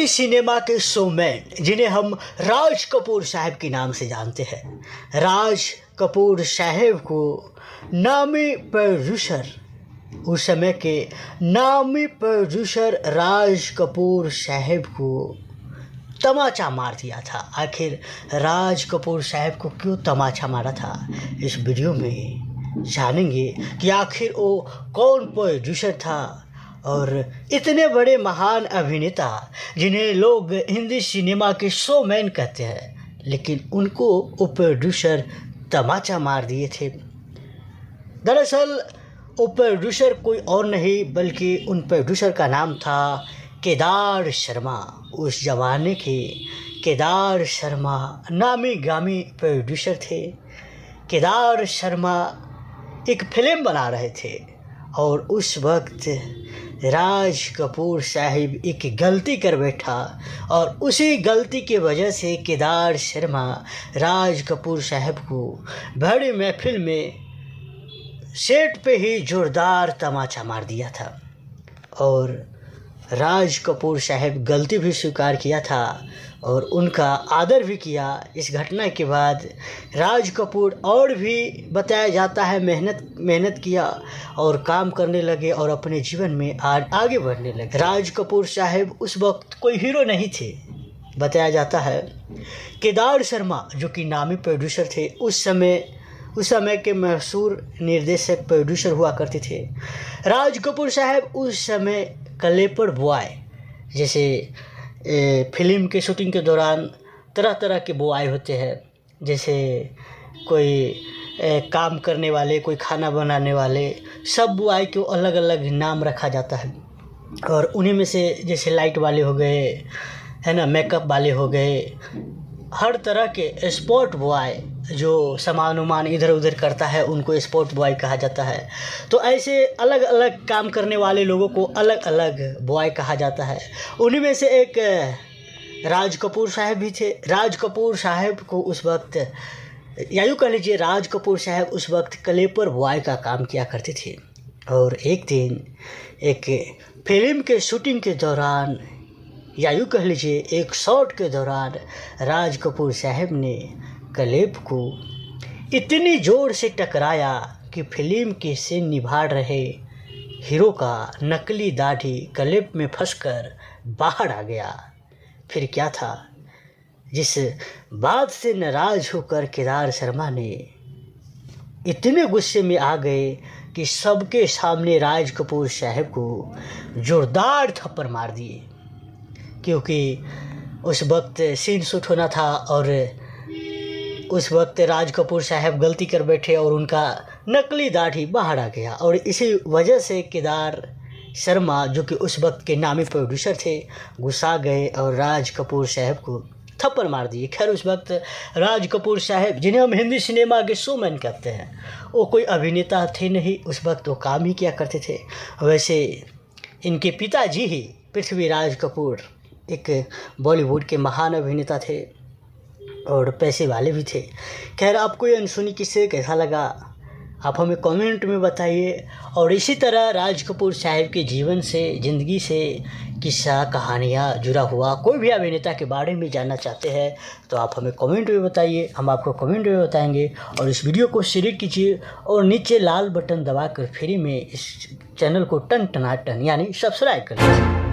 Cinema के showman जिन्हें हम राज कपूर साहब के नाम से जानते हैं। राज कपूर साहब को नामी प्रोड्यूसर, उस समय के नामी प्रोड्यूसर राज कपूर साहब को तमाचा मार दिया था। आखिर राज कपूर साहब को क्यों तमाचा मारा था, इस वीडियो में जानेंगे कि आखिर वो कौन प्रोड्यूसर था और इतने बड़े महान अभिनेता जिन्हें लोग हिंदी सिनेमा के शोमैन कहते हैं, लेकिन उनको वो प्रोड्यूसर तमाचा मार दिए थे। दरअसल वो प्रोड्यूसर कोई और नहीं बल्कि उन प्रोड्यूसर का नाम था केदार शर्मा। उस ज़माने के केदार शर्मा नामी गामी प्रोड्यूसर थे। केदार शर्मा एक फिल्म बना रहे थे और उस वक्त राज कपूर साहिब एक गलती कर बैठा और उसी गलती की वजह से केदार शर्मा राज कपूर साहब को बड़ी महफिल में सेट पे ही जोरदार तमाचा मार दिया था। और राज कपूर साहब गलती भी स्वीकार किया था और उनका आदर भी किया। इस घटना के बाद राज कपूर और भी बताया जाता है मेहनत किया और काम करने लगे और अपने जीवन में आगे बढ़ने लगे। राज कपूर साहब उस वक्त कोई हीरो नहीं थे। बताया जाता है केदार शर्मा जो कि नामी प्रोड्यूसर थे, उस समय के मशहूर निर्देशक प्रोड्यूसर हुआ करते थे। राज कपूर साहब उस समय कलेपर बॉय, जैसे फिल्म के शूटिंग के दौरान तरह तरह के बॉय होते हैं, जैसे कोई काम करने वाले, कोई खाना बनाने वाले, सब बॉय को अलग अलग नाम रखा जाता है। और उन्हीं में से जैसे लाइट वाले हो गए, है ना, मेकअप वाले हो गए, हर तरह के स्पॉट बॉय जो सामान उमान इधर उधर करता है उनको स्पॉट बॉय कहा जाता है। तो ऐसे अलग अलग काम करने वाले लोगों को अलग अलग बॉय कहा जाता है। उन्हीं में से एक राज कपूर साहब भी थे। राज कपूर साहब को उस वक्त, या यूँ कह लीजिए राज कपूर साहब उस वक्त क्लेपर बॉय का काम किया करते थे। और एक दिन एक फिल्म के शूटिंग के दौरान, या यूँ कह लीजिए एक शॉट के दौरान, राज कपूर साहब ने क्लिप को इतनी ज़ोर से टकराया कि फिल्म के सीन निभा रहे हीरो का नकली दाढ़ी क्लिप में फंसकर बाहर आ गया। फिर क्या था, जिस बात से नाराज़ होकर केदार शर्मा ने इतने गुस्से में आ गए कि सबके सामने राज कपूर साहब को जोरदार थप्पड़ मार दिए। क्योंकि उस वक्त सीन शूट होना था और उस वक्त राज कपूर साहब गलती कर बैठे और उनका नकली दाढ़ी बाहर आ गया। और इसी वजह से केदार शर्मा जो कि उस वक्त के नामी प्रोड्यूसर थे, गुस्सा गए और राज कपूर साहब को थप्पड़ मार दिए। खैर उस वक्त राज कपूर साहब, जिन्हें हम हिंदी सिनेमा के शोमैन कहते हैं, वो कोई अभिनेता थे नहीं, उस वक्त वो काम ही किया करते थे। वैसे इनके पिताजी ही पृथ्वीराज कपूर एक बॉलीवुड के महान अभिनेता थे और पैसे वाले भी थे। खैर आपको ये अनसुनी किस्से कैसा लगा आप हमें कमेंट में बताइए। और इसी तरह राज कपूर साहब के जीवन से, ज़िंदगी से किस्सा कहानियाँ जुड़ा हुआ कोई भी अभिनेता के बारे में जानना चाहते हैं तो आप हमें कमेंट में बताइए, हम आपको कमेंट में बताएंगे। और इस वीडियो को शेयर कीजिए और नीचे लाल बटन दबाकर फ्री में इस चैनल को टन टनाटन यानी सब्सक्राइब कर लीजिए।